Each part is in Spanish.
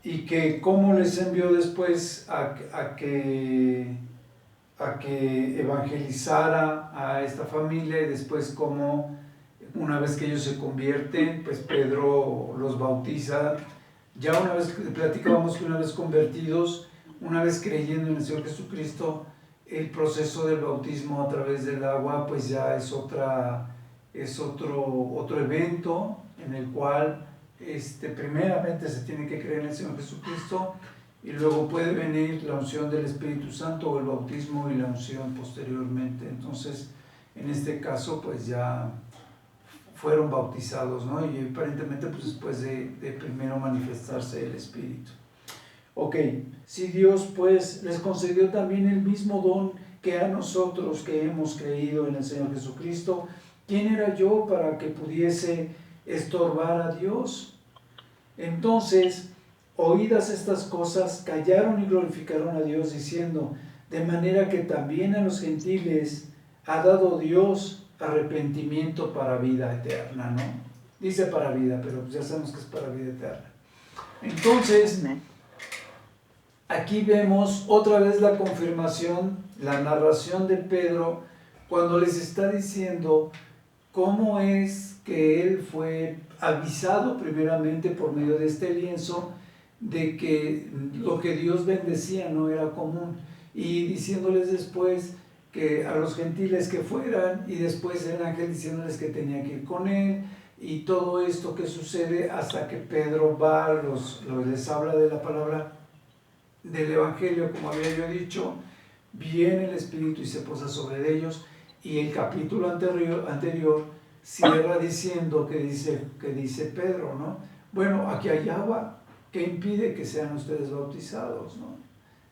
y que cómo les envió después a que evangelizara a esta familia, y después cómo una vez que ellos se convierten, pues Pedro los bautiza. Ya una vez, platicábamos que una vez convertidos, una vez creyendo en el Señor Jesucristo, el proceso del bautismo a través del agua pues ya es otro evento en el cual primeramente se tiene que creer en el Señor Jesucristo, y luego puede venir la unción del Espíritu Santo o el bautismo y la unción posteriormente. Entonces, en este caso, pues ya fueron bautizados, ¿no? Y aparentemente, pues después de primero manifestarse el Espíritu. Ok, si Dios pues les concedió también el mismo don que a nosotros que hemos creído en el Señor Jesucristo, ¿quién era yo para que pudiese estorbar a Dios? Entonces, oídas estas cosas, callaron y glorificaron a Dios, diciendo, de manera que también a los gentiles ha dado Dios arrepentimiento para vida eterna, ¿no? Dice para vida, pero ya sabemos que es para vida eterna. Entonces, aquí vemos otra vez la confirmación, la narración de Pedro, cuando les está diciendo cómo es que él fue avisado primeramente por medio de este lienzo de que lo que Dios bendecía no era común, y diciéndoles después que a los gentiles que fueran, y después el ángel diciéndoles que tenía que ir con él, y todo esto que sucede hasta que Pedro va, les habla de la palabra del Evangelio, como había yo dicho, viene el Espíritu y se posa sobre ellos, y el capítulo anterior cierra diciendo que dice Pedro, ¿no? Bueno, aquí hay agua, ¿qué impide que sean ustedes bautizados, ¿no?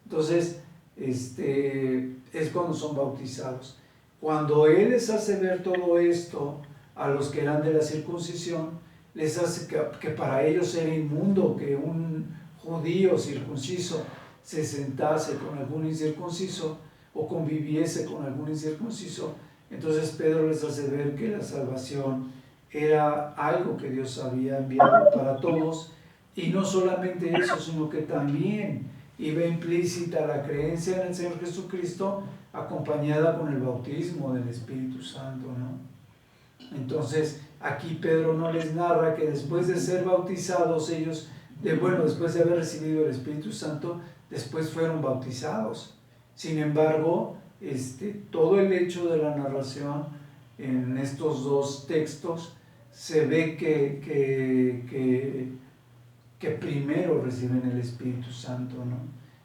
Entonces, es cuando son bautizados. Cuando Él les hace ver todo esto a los que eran de la circuncisión, les hace que para ellos era inmundo que un judío circunciso se sentase con algún incircunciso o conviviese con algún incircunciso. Entonces Pedro les hace ver que la salvación era algo que Dios había enviado para todos, y no solamente eso, sino que también iba implícita la creencia en el Señor Jesucristo acompañada con el bautismo del Espíritu Santo, ¿no? Entonces aquí Pedro no les narra que después de ser bautizados ellos, después de haber recibido el Espíritu Santo, después fueron bautizados. Sin embargo, todo el hecho de la narración en estos dos textos se ve que primero reciben el Espíritu Santo, ¿no?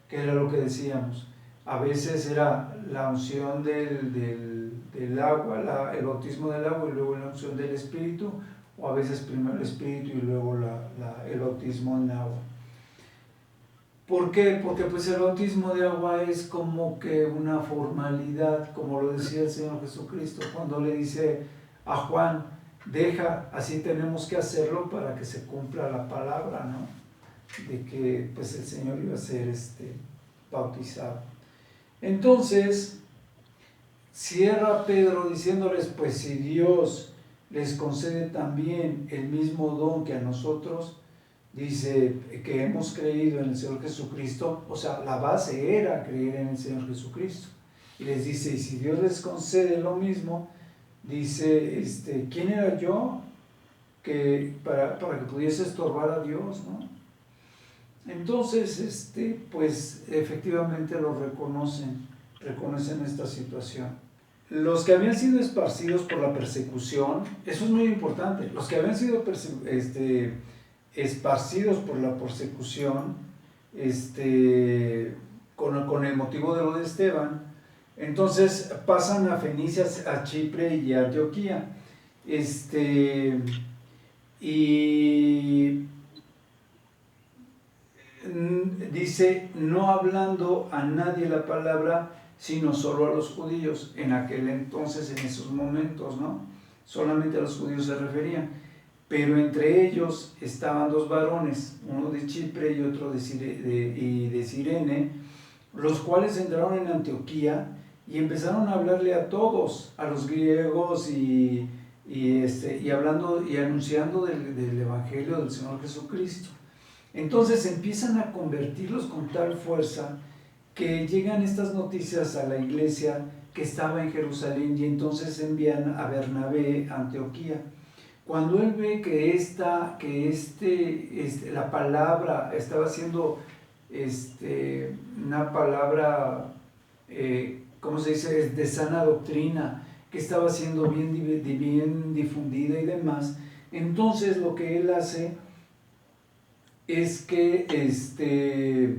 Que era lo que decíamos. A veces era la unción del agua, el bautismo del agua y luego la unción del Espíritu, o a veces primero el Espíritu y luego el bautismo en agua. ¿Por qué? Porque pues el bautismo de agua es como que una formalidad, como lo decía el Señor Jesucristo cuando le dice a Juan, así tenemos que hacerlo para que se cumpla la palabra, ¿no? De que pues el Señor iba a ser bautizado. Entonces, cierra Pedro diciéndoles, pues si Dios les concede también el mismo don que a nosotros, dice que hemos creído en el Señor Jesucristo, o sea, la base era creer en el Señor Jesucristo. Y les dice, y si Dios les concede lo mismo, dice, ¿quién era yo para que pudiese estorbar a Dios, ¿no? Entonces, pues efectivamente lo reconocen esta situación. Los que habían sido esparcidos por la persecución, eso es muy importante, los que habían sido esparcidos por la persecución, con el motivo de lo de Esteban, entonces pasan a Fenicia, a Chipre y a Antioquía, y dice, no hablando a nadie la palabra, sino solo a los judíos, en aquel entonces, en esos momentos, ¿no? Solamente a los judíos se referían. Pero entre ellos estaban dos varones, uno de Chipre y otro de Cirene, los cuales entraron en Antioquía y empezaron a hablarle a todos, a los griegos, y hablando y anunciando del Evangelio del Señor Jesucristo. Entonces empiezan a convertirlos con tal fuerza que llegan estas noticias a la iglesia que estaba en Jerusalén, y entonces envían a Bernabé a Antioquía. Cuando él ve que la palabra estaba siendo una palabra, ¿cómo se dice?, de sana doctrina, que estaba siendo bien difundida y demás, entonces lo que él hace es que,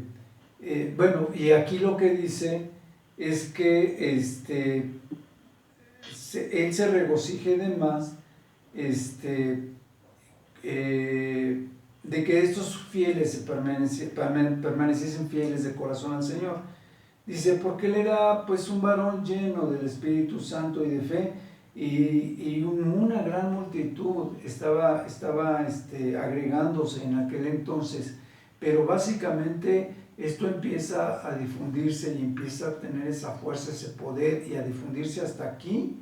bueno, y aquí lo que dice es que él se regocije de más, de que estos fieles permaneciesen fieles de corazón al Señor. Dice, porque él era pues un varón lleno del Espíritu Santo y de fe, y una gran multitud estaba agregándose en aquel entonces, pero básicamente esto empieza a difundirse y empieza a tener esa fuerza, ese poder, y a difundirse hasta aquí,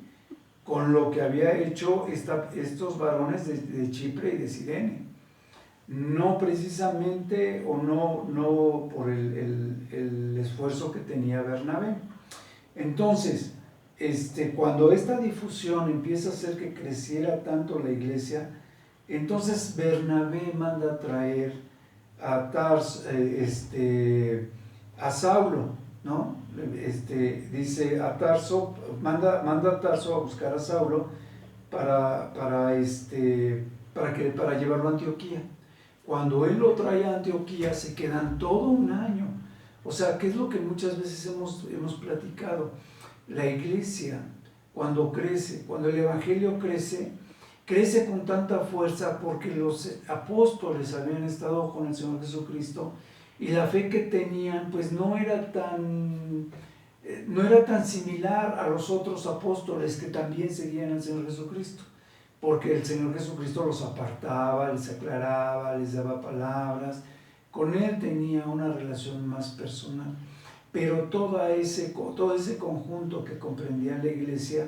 con lo que había hecho estos varones de Chipre y de Cirene. No precisamente, o no por el esfuerzo que tenía Bernabé. Entonces, cuando esta difusión empieza a hacer que creciera tanto la iglesia, entonces Bernabé manda a traer a Saulo, ¿no? Dice a Tarso, manda a Tarso a buscar a Saulo para llevarlo a Antioquía. Cuando él lo trae a Antioquía, se quedan todo un año. O sea, ¿qué es lo que muchas veces hemos platicado? La iglesia, cuando crece, cuando el evangelio crece con tanta fuerza porque los apóstoles habían estado con el Señor Jesucristo, y la fe que tenían pues no era tan similar a los otros apóstoles que también seguían al Señor Jesucristo, porque el Señor Jesucristo los apartaba, les aclaraba, les daba palabras, con Él tenía una relación más personal. Pero todo ese conjunto que comprendía la iglesia,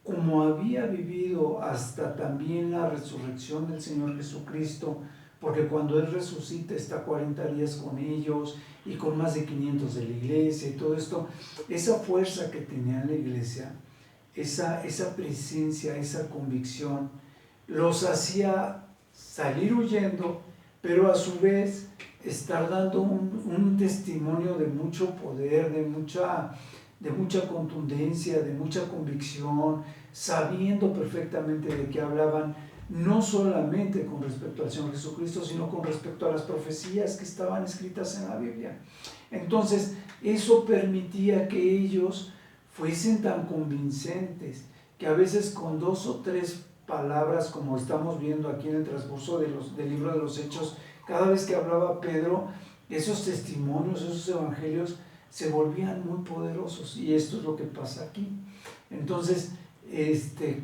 como había vivido hasta también la resurrección del Señor Jesucristo, porque cuando Él resucita está 40 días con ellos y con más de 500 de la iglesia y todo esto, esa fuerza que tenía la iglesia, esa presencia, esa convicción, los hacía salir huyendo, pero a su vez estar dando un testimonio de mucho poder, de mucha contundencia, de mucha convicción, sabiendo perfectamente de qué hablaban, no solamente con respecto al Señor Jesucristo, sino con respecto a las profecías que estaban escritas en la Biblia. Entonces, eso permitía que ellos fuesen tan convincentes, que a veces con 2 o 3 palabras, como estamos viendo aquí en el transcurso del libro de los Hechos, cada vez que hablaba Pedro, esos testimonios, esos evangelios se volvían muy poderosos, y esto es lo que pasa aquí. Entonces,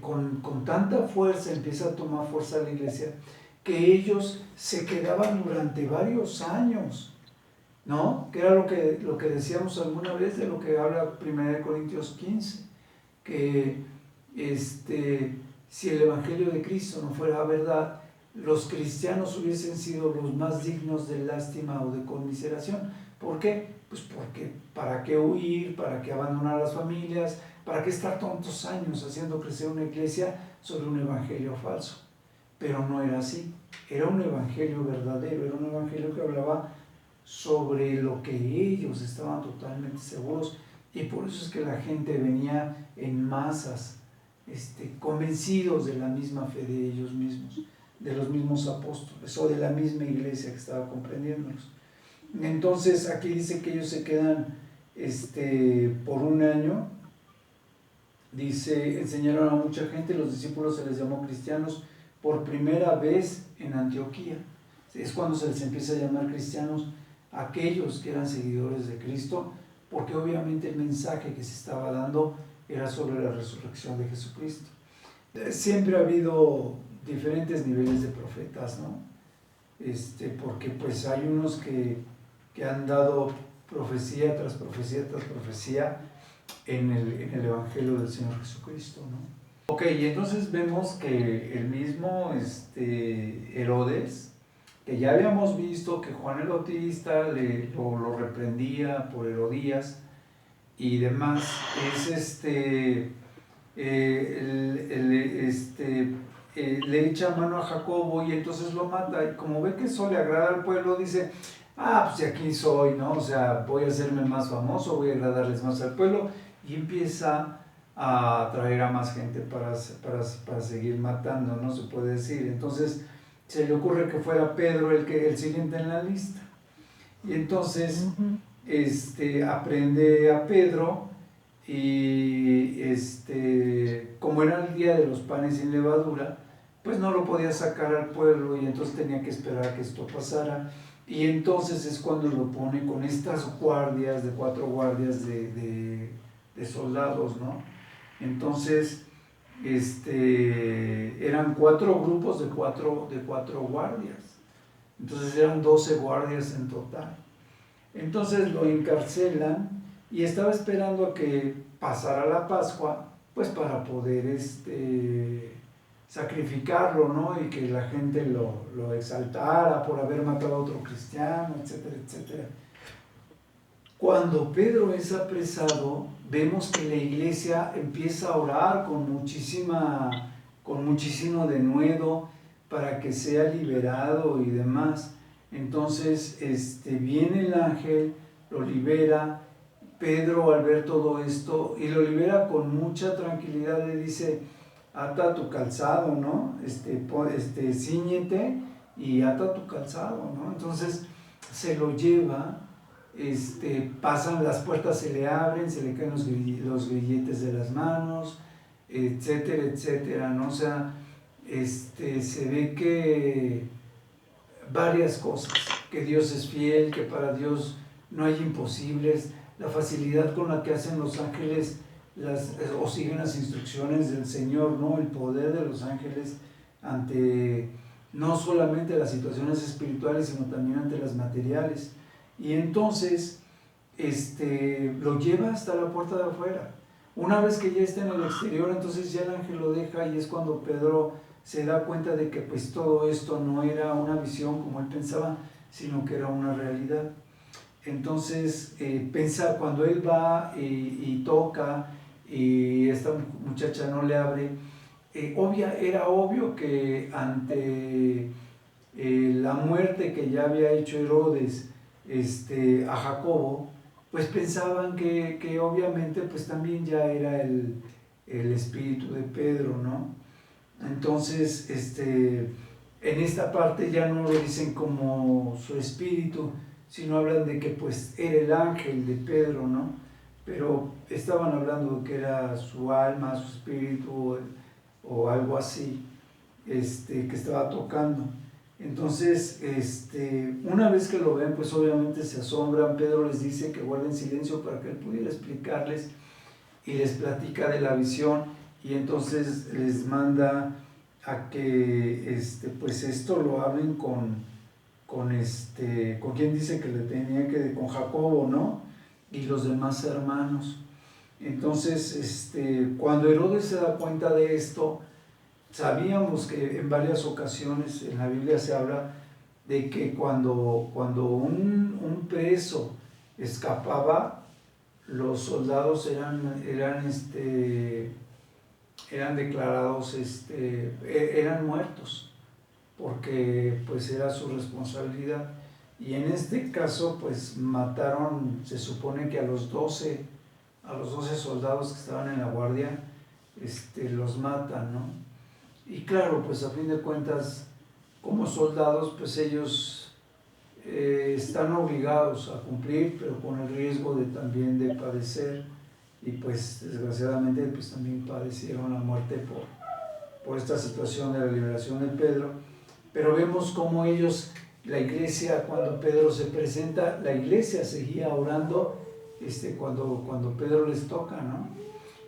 con tanta fuerza empieza a tomar fuerza la iglesia, que ellos se quedaban durante varios años, ¿no? Que era lo que decíamos alguna vez, de lo que habla 1 Corintios 15, que si el evangelio de Cristo no fuera verdad, los cristianos hubiesen sido los más dignos de lástima o de conmiseración. ¿Por qué? Pues porque ¿para qué huir? ¿Para qué abandonar las familias? ¿Para qué estar tantos años haciendo crecer una iglesia sobre un evangelio falso? Pero no era así, era un evangelio verdadero, era un evangelio que hablaba sobre lo que ellos estaban totalmente seguros, y por eso es que la gente venía en masas, convencidos de la misma fe de ellos mismos, de los mismos apóstoles o de la misma iglesia que estaba comprendiéndolos. Entonces aquí dice que ellos se quedan por un año. Dice, enseñaron a mucha gente, los discípulos se les llamó cristianos por primera vez en Antioquía. Es cuando se les empieza a llamar cristianos a aquellos que eran seguidores de Cristo, porque obviamente el mensaje que se estaba dando era sobre la resurrección de Jesucristo. Siempre ha habido diferentes niveles de profetas, ¿no? Porque pues hay unos que han dado profecía tras profecía tras profecía en el Evangelio del Señor Jesucristo, ¿no? Ok, y entonces vemos que el mismo Herodes que ya habíamos visto que Juan el Bautista lo reprendía por Herodías y demás, es le echa mano a Jacobo y entonces lo mata, y como ve que eso le agrada al pueblo, dice, pues de aquí soy, ¿no? O sea, voy a hacerme más famoso, voy a agradarles más al pueblo, y empieza a atraer a más gente para seguir matando, ¿no? Se puede decir. Entonces se le ocurre que fuera Pedro el siguiente en la lista. Y entonces aprende a Pedro y como era el día de los panes sin levadura, pues no lo podía sacar al pueblo y entonces tenía que esperar a que esto pasara. Y entonces es cuando lo pone con estas guardias, de 4 guardias de soldados, ¿no? Entonces, eran 4 grupos de cuatro guardias. Entonces eran 12 guardias en total. Entonces lo encarcelan y estaba esperando a que pasara la Pascua, pues para poder sacrificarlo, ¿no? Y que la gente lo exaltara por haber matado a otro cristiano, etcétera, etcétera. Cuando Pedro es apresado, vemos que la iglesia empieza a orar con muchísimo denuedo para que sea liberado y demás. Entonces viene el ángel, lo libera. Pedro, al ver todo esto, y lo libera con mucha tranquilidad, le dice, ata tu calzado, ¿no? Cíñete y ata tu calzado, ¿no? Entonces se lo lleva, pasan las puertas, se le abren, se le caen los grilletes de las manos, etcétera, etcétera, ¿no? O sea, se ve que varias cosas, que Dios es fiel, que para Dios no hay imposibles, la facilidad con la que hacen los ángeles o siguen las instrucciones del Señor, ¿no? El poder de los ángeles ante no solamente las situaciones espirituales, sino también ante las materiales. Y entonces lo lleva hasta la puerta de afuera. Una vez que ya está en el exterior, entonces ya el ángel lo deja y es cuando Pedro se da cuenta de que pues todo esto no era una visión como él pensaba, sino que era una realidad. Entonces cuando él va y toca y esta muchacha no le abre, era obvio que ante la muerte que ya había hecho Herodes a Jacobo, pues pensaban que obviamente pues también ya era el espíritu de Pedro, ¿no? Entonces, en esta parte ya no lo dicen como su espíritu, sino hablan de que pues era el ángel de Pedro, ¿no? Pero estaban hablando de que era su alma, su espíritu o algo así, que estaba tocando. Entonces, una vez que lo ven, pues obviamente se asombran. Pedro les dice que guarden silencio para que él pudiera explicarles y les platica de la visión y entonces les manda a que pues esto lo hablen con quien dice que le tenía que, con Jacobo, ¿no? Y los demás hermanos. Entonces, cuando Herodes se da cuenta de esto, sabíamos que en varias ocasiones en la Biblia se habla de que cuando un preso escapaba, los soldados eran declarados, eran muertos, porque pues era su responsabilidad. Y en este caso pues mataron, se supone que a los 12 soldados que estaban en la guardia, los matan, ¿no? Y claro, pues a fin de cuentas, como soldados, pues ellos están obligados a cumplir, pero con el riesgo también de padecer, y pues desgraciadamente pues también padecieron la muerte por esta situación de la liberación de Pedro. Pero vemos cómo ellos, la iglesia, cuando Pedro se presenta, la iglesia seguía orando cuando Pedro les toca, ¿no?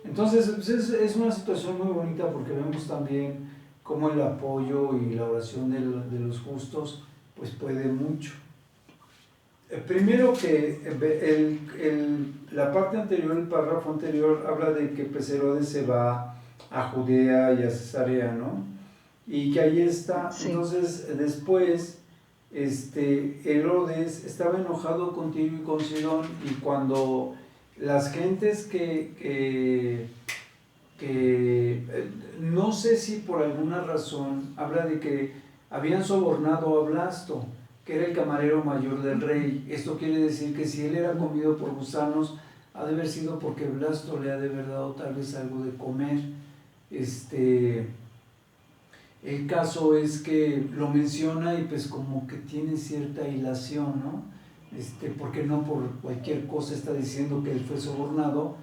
Entonces pues es una situación muy bonita porque vemos también cómo el apoyo y la oración de los justos pues puede mucho. Primero que la parte anterior, el párrafo anterior, habla de que pues Herodes se va a Judea y a Cesarea, ¿no? Y que ahí está. Sí. Entonces después Herodes estaba enojado con Tiro y con Sidón, y cuando las gentes que no sé si por alguna razón habla de que habían sobornado a Blasto, que era el camarero mayor del rey. Esto quiere decir que si él era comido por gusanos, ha de haber sido porque Blasto le ha de haber dado tal vez algo de comer. El caso es que lo menciona y pues como que tiene cierta hilación, ¿no? Porque no por cualquier cosa está diciendo que él fue sobornado.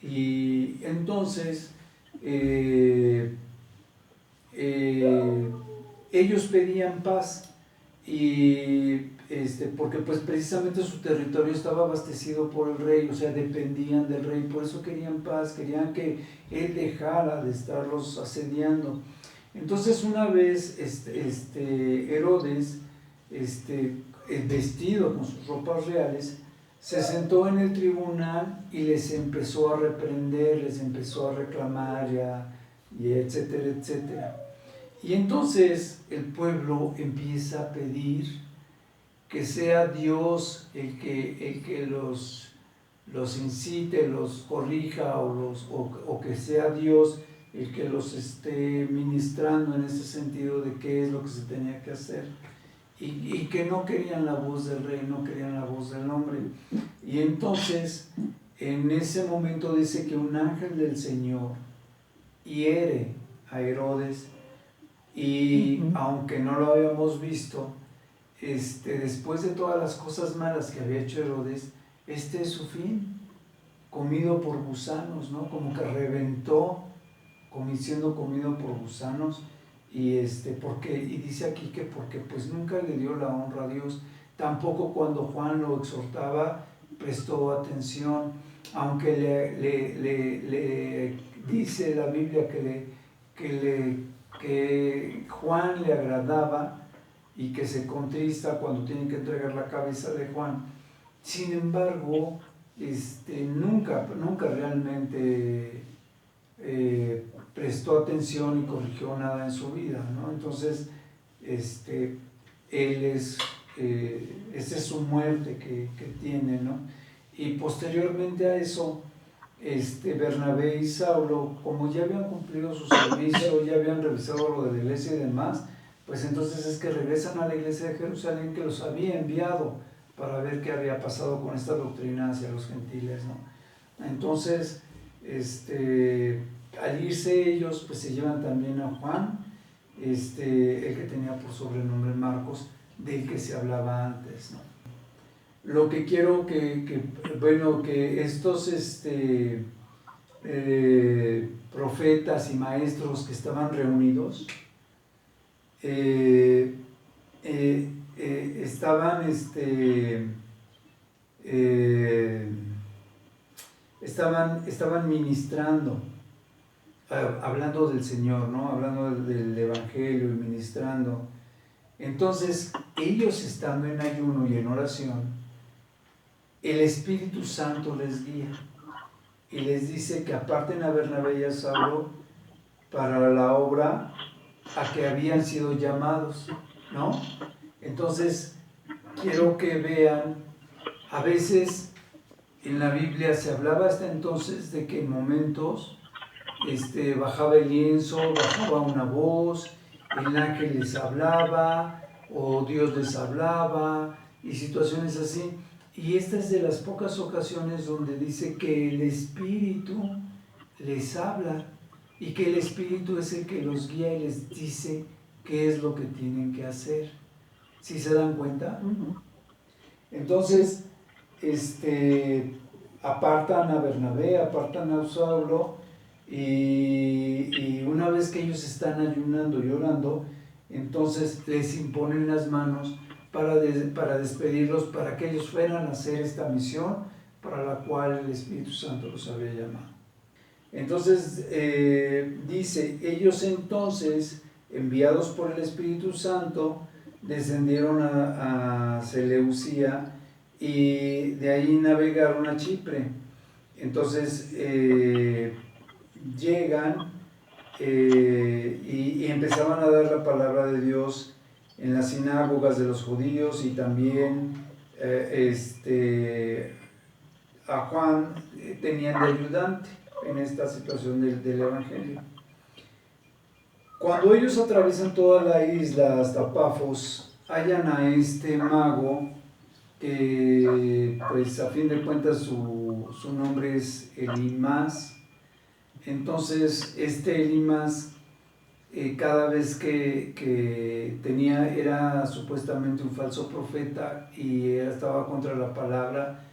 Y entonces ellos pedían paz, y porque pues precisamente su territorio estaba abastecido por el rey, o sea, dependían del rey, por eso querían paz, querían que él dejara de estarlos asediando. Entonces una vez Herodes, vestido con sus ropas reales, se sentó en el tribunal y les empezó a reprender, les empezó a reclamar, y etcétera, etcétera. Y entonces el pueblo empieza a pedir que sea Dios el que los incite, los corrija, o que sea Dios el que los esté ministrando en ese sentido de qué es lo que se tenía que hacer. Y que no querían la voz del rey, no querían la voz del hombre. Y entonces, en ese momento dice que un ángel del Señor hiere a Herodes, y aunque no lo habíamos visto, después de todas las cosas malas que había hecho Herodes, es su fin, comido por gusanos, ¿no? Como que reventó, siendo comido por gusanos. Y dice aquí que porque pues nunca le dio la honra a Dios, tampoco cuando Juan lo exhortaba prestó atención, aunque le dice la Biblia que Juan le agradaba y que se contrista cuando tienen que entregar la cabeza de Juan. Sin embargo, nunca realmente prestó atención y corrigió nada en su vida, ¿no? Entonces, él esa es su muerte que tiene, ¿no? Y posteriormente a eso, Bernabé y Saulo, como ya habían cumplido su servicio, ya habían revisado lo de la iglesia y demás, pues entonces es que regresan a la iglesia de Jerusalén, que los había enviado para ver qué había pasado con esta doctrina hacia los gentiles, ¿no? Entonces, al irse ellos, pues se llevan también a Juan, el que tenía por sobrenombre Marcos, del que se hablaba antes, ¿no? Lo que quiero que estos profetas y maestros que estaban reunidos estaban ministrando, hablando del Señor, ¿no? Hablando del Evangelio y ministrando. Entonces, ellos estando en ayuno y en oración, el Espíritu Santo les guía y les dice que aparten a Bernabé y a Saulo para la obra a que habían sido llamados, ¿no? Entonces, quiero que vean, a veces en la Biblia se hablaba hasta entonces de que en momentos bajaba el lienzo, bajaba una voz, el ángel les hablaba o Dios les hablaba y situaciones así. Y esta es de las pocas ocasiones donde dice que el Espíritu les habla y que el Espíritu es el que los guía y les dice qué es lo que tienen que hacer. ¿Sí se dan cuenta? Entonces, apartan a Bernabé, apartan a Saulo, y una vez que ellos están ayunando y orando, entonces les imponen las manos para despedirlos, para que ellos fueran a hacer esta misión para la cual el Espíritu Santo los había llamado. Entonces, dice, ellos entonces, enviados por el Espíritu Santo, descendieron a Seleucia y de ahí navegaron a Chipre. Entonces llegan y empezaban a dar la palabra de Dios en las sinagogas de los judíos, y también a Juan tenían de ayudante en esta situación del Evangelio. Cuando ellos atraviesan toda la isla hasta Pafos, hallan a este mago que, pues a fin de cuentas su nombre es Elimas. Entonces Elimas, cada vez que era supuestamente un falso profeta y estaba contra la palabra,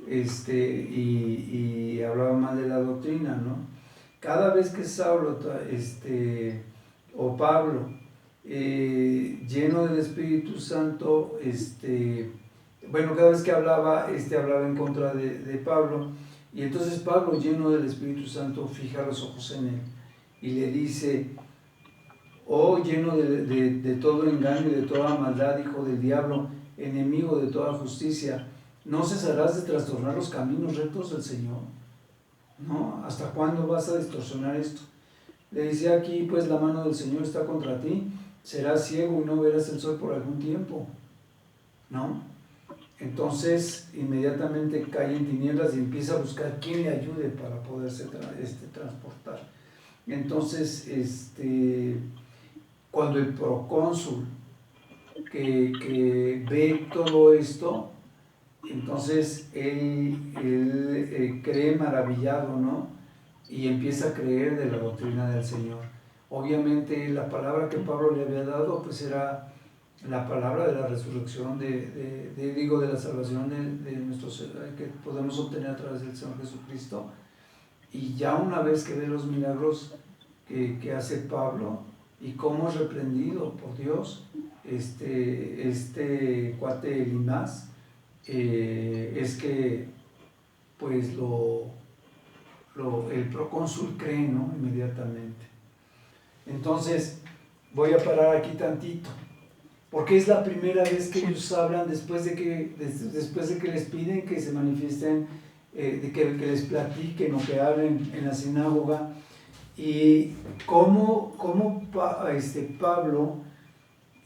y hablaba mal de la doctrina, ¿no? Cada vez que Saulo o Pablo, lleno del Espíritu Santo, cada vez que hablaba en contra de Pablo, y entonces Pablo, lleno del Espíritu Santo, fija los ojos en él y le dice: oh, lleno de todo engaño y de toda maldad, hijo del diablo, enemigo de toda justicia, ¿no cesarás de trastornar los caminos rectos del Señor? ¿No? ¿Hasta cuándo vas a distorsionar esto? Le dice: aquí pues la mano del Señor está contra ti, serás ciego y no verás el sol por algún tiempo, ¿no? Entonces inmediatamente cae en tinieblas y empieza a buscar quién le ayude para poderse transportar. Entonces, cuando el procónsul que ve todo esto, entonces él cree maravillado, ¿no? Y empieza a creer de la doctrina del Señor. Obviamente la palabra que Pablo le había dado, pues era la palabra de la resurrección, de la salvación de nuestros, que podemos obtener a través del Señor Jesucristo. Y ya una vez que ve los milagros que hace Pablo y cómo es reprendido por Dios, cuate Elimas, es que pues el procónsul cree, ¿no? Inmediatamente. Entonces voy a parar aquí tantito, porque es la primera vez que ellos hablan después de que les piden que se manifiesten, de que les platiquen o que hablen en la sinagoga. Y cómo Pablo,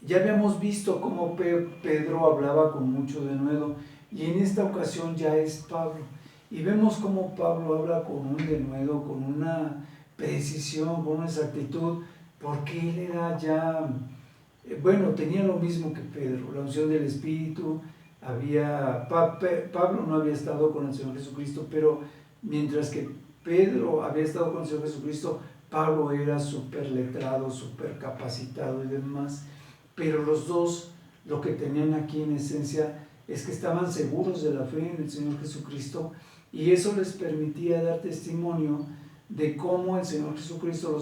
ya habíamos visto cómo Pedro hablaba con mucho denuedo, y en esta ocasión ya es Pablo, y vemos cómo Pablo habla con un denuedo, con una precisión, con una exactitud, porque él era ya, tenía lo mismo que Pedro, la unción del Espíritu. Pablo no había estado con el Señor Jesucristo, pero mientras que Pedro había estado con el Señor Jesucristo, Pablo era súper letrado, súper capacitado y demás. Pero los dos, lo que tenían aquí en esencia es que estaban seguros de la fe en el Señor Jesucristo, y eso les permitía dar testimonio de cómo el Señor Jesucristo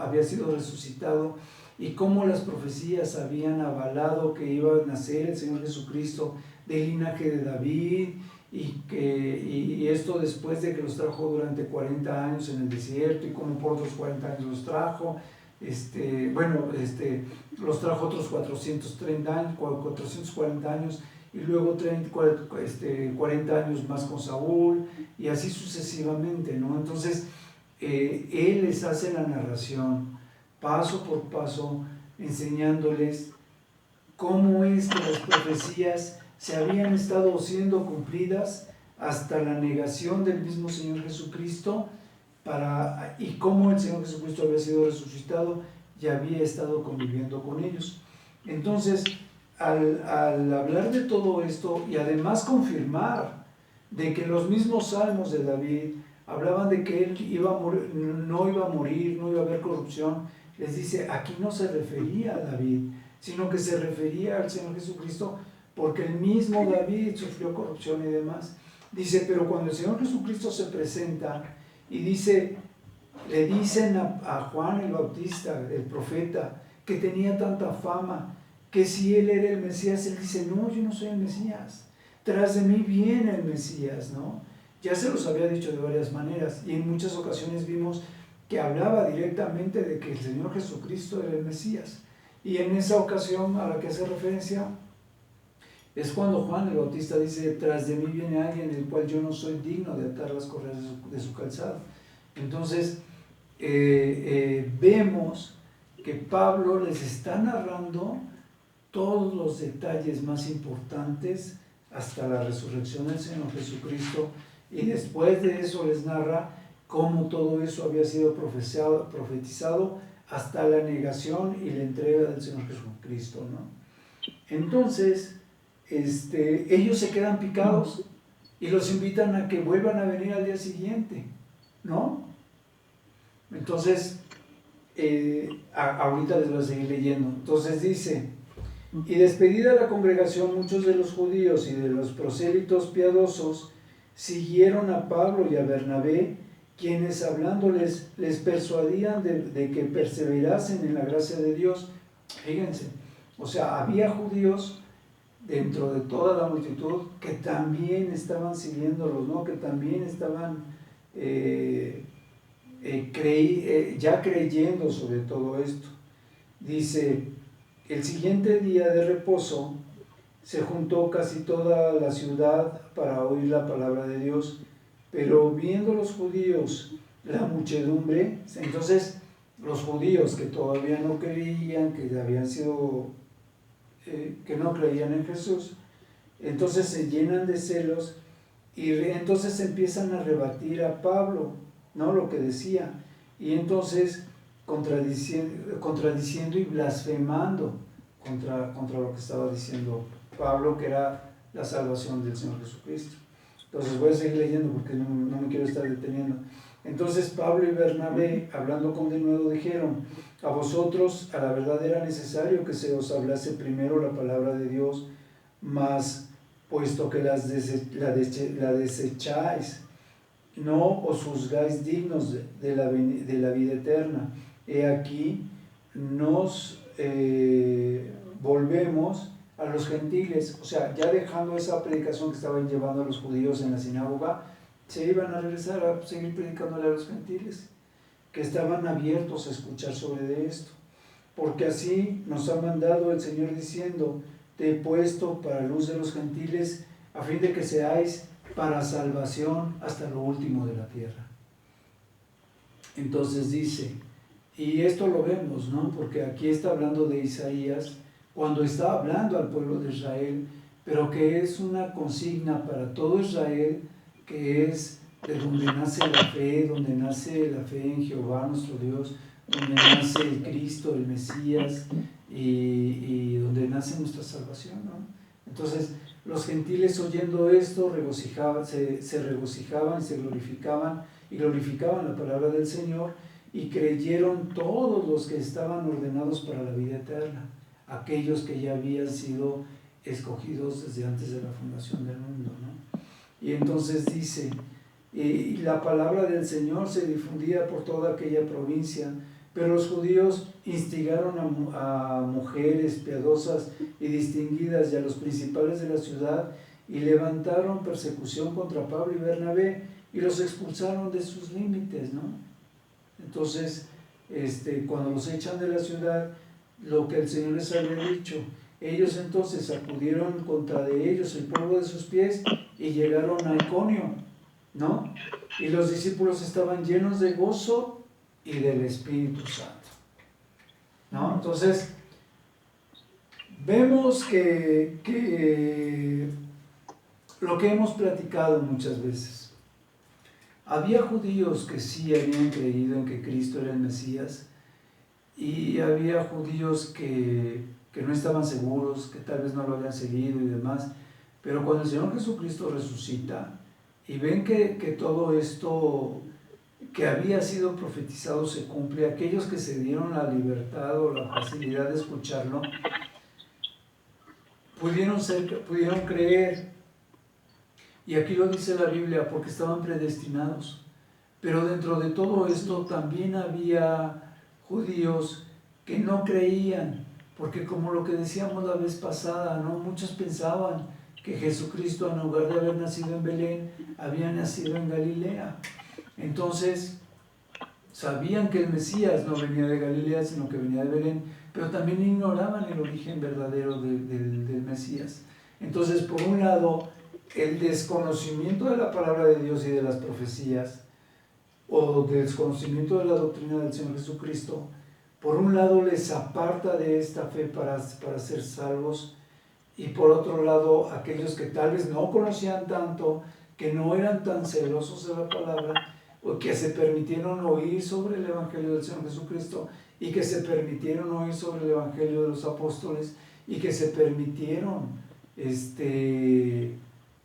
había sido resucitado, y cómo las profecías habían avalado que iba a nacer el Señor Jesucristo del linaje de David, y esto después de que los trajo durante 40 años en el desierto, y como por otros 40 años los trajo, los trajo otros 440 años, y luego 40 años más con Saúl, y así sucesivamente, ¿no? Entonces, él les hace la narración paso por paso, enseñándoles cómo es que las profecías se habían estado siendo cumplidas hasta la negación del mismo Señor Jesucristo, y cómo el Señor Jesucristo había sido resucitado y había estado conviviendo con ellos. Entonces, al hablar de todo esto, y además confirmar de que los mismos salmos de David hablaban de que él no iba a morir, no iba a haber corrupción, les dice: aquí no se refería a David, sino que se refería al Señor Jesucristo, porque el mismo David sufrió corrupción y demás. Dice: pero cuando el Señor Jesucristo se presenta y le dicen a Juan el Bautista, el profeta, que tenía tanta fama, que si él era el Mesías, él dice: no, yo no soy el Mesías, tras de mí viene el Mesías, ¿no? Ya se los había dicho de varias maneras, y en muchas ocasiones vimos que hablaba directamente de que el Señor Jesucristo era el Mesías. Y en esa ocasión a la que hace referencia es cuando Juan el Bautista dice: tras de mí viene alguien el cual yo no soy digno de atar las correas de su calzado. Entonces vemos que Pablo les está narrando todos los detalles más importantes hasta la resurrección del Señor Jesucristo, y después de eso les narra cómo todo eso había sido profetizado hasta la negación y la entrega del Señor Jesucristo, ¿no? Entonces, ellos se quedan picados y los invitan a que vuelvan a venir al día siguiente, ¿no? Entonces, ahorita les voy a seguir leyendo. Entonces dice: y despedida la congregación, muchos de los judíos y de los prosélitos piadosos siguieron a Pablo y a Bernabé, quienes hablándoles les persuadían de que perseverasen en la gracia de Dios. Fíjense, o sea, había judíos dentro de toda la multitud que también estaban siguiéndolos, ¿no? Que también estaban ya creyendo sobre todo esto. Dice: el siguiente día de reposo se juntó casi toda la ciudad para oír la palabra de Dios, pero viendo los judíos la muchedumbre, entonces los judíos que todavía no creían, que habían sido, que no creían en Jesús, entonces se llenan de celos y entonces empiezan a rebatir a Pablo, ¿no? Lo que decía, y entonces contradiciendo y blasfemando contra lo que estaba diciendo Pablo, que era la salvación del Señor Jesucristo. Entonces voy a seguir leyendo porque no me quiero estar deteniendo. Entonces Pablo y Bernabé, hablando con denuedo, dijeron: a vosotros a la verdad era necesario que se os hablase primero la palabra de Dios, mas puesto que la desecháis, no os juzgáis dignos de la vida eterna. He aquí, nos volvemos a los gentiles. O sea, ya dejando esa predicación que estaban llevando a los judíos en la sinagoga, se iban a regresar a seguir predicándole a los gentiles, que estaban abiertos a escuchar sobre esto. Porque así nos ha mandado el Señor diciendo: te he puesto para luz de los gentiles, a fin de que seáis para salvación hasta lo último de la tierra. Entonces dice, y esto lo vemos, ¿no? Porque aquí está hablando de Isaías, cuando está hablando al pueblo de Israel, pero que es una consigna para todo Israel, que es de donde nace la fe, en Jehová nuestro Dios, donde nace el Cristo, el Mesías, y donde nace nuestra salvación, ¿no? Entonces, los gentiles oyendo esto se regocijaban y se glorificaban la palabra del Señor, y creyeron todos los que estaban ordenados para la vida eterna, aquellos que ya habían sido escogidos desde antes de la fundación del mundo, ¿no? Y entonces dice, y la palabra del Señor se difundía por toda aquella provincia, pero los judíos instigaron a mujeres piadosas y distinguidas y a los principales de la ciudad, y levantaron persecución contra Pablo y Bernabé y los expulsaron de sus límites, ¿no? Entonces, cuando los echan de la ciudad, lo que el Señor les había dicho, ellos entonces sacudieron contra de ellos el polvo de sus pies y llegaron a Iconio, ¿no? Y los discípulos estaban llenos de gozo y del Espíritu Santo, ¿no? Entonces, vemos que lo que hemos platicado muchas veces, había judíos que sí habían creído en que Cristo era el Mesías, y había judíos que no estaban seguros, que tal vez no lo habían seguido y demás, pero cuando el Señor Jesucristo resucita y ven que todo esto que había sido profetizado se cumple, aquellos que se dieron la libertad o la facilidad de escucharlo, pudieron creer. Y aquí lo dice la Biblia, porque estaban predestinados. Pero dentro de todo esto también había judíos que no creían, porque como lo que decíamos la vez pasada, ¿no? Muchos pensaban que Jesucristo, en lugar de haber nacido en Belén, había nacido en Galilea. Entonces, sabían que el Mesías no venía de Galilea, sino que venía de Belén, pero también ignoraban el origen verdadero del Mesías. Entonces, por un lado, el desconocimiento de la palabra de Dios y de las profecías, o del desconocimiento de la doctrina del Señor Jesucristo, por un lado les aparta de esta fe para ser salvos, y por otro lado aquellos que tal vez no conocían tanto, que no eran tan celosos de la palabra, o que se permitieron oír sobre el Evangelio del Señor Jesucristo, y que se permitieron oír sobre el Evangelio de los apóstoles, y que se permitieron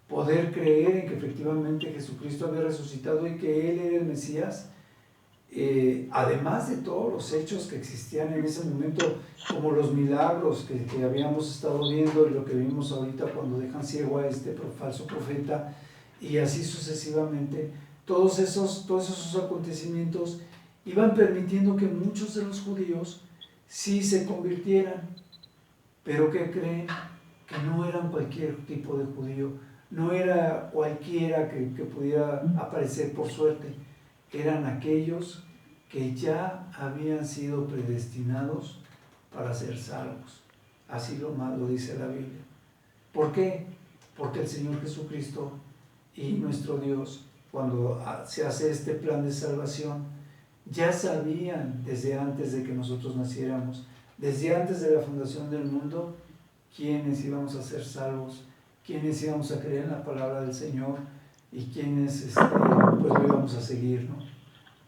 poder creer en que efectivamente Jesucristo había resucitado y que Él era el Mesías. Además de todos los hechos que existían en ese momento, como los milagros que habíamos estado viendo y lo que vimos ahorita cuando dejan ciego a este falso profeta, y así sucesivamente, todos esos acontecimientos iban permitiendo que muchos de los judíos sí se convirtieran, pero ¿qué creen? Que no eran cualquier tipo de judío, no era cualquiera que pudiera aparecer por suerte, eran aquellos que ya habían sido predestinados para ser salvos. Así lo dice la Biblia. ¿Por qué? Porque el Señor Jesucristo y nuestro Dios, cuando se hace este plan de salvación, ya sabían desde antes de que nosotros naciéramos, desde antes de la fundación del mundo, quiénes íbamos a ser salvos, quiénes íbamos a creer en la palabra del Señor y quiénes pues lo íbamos a seguir, ¿no?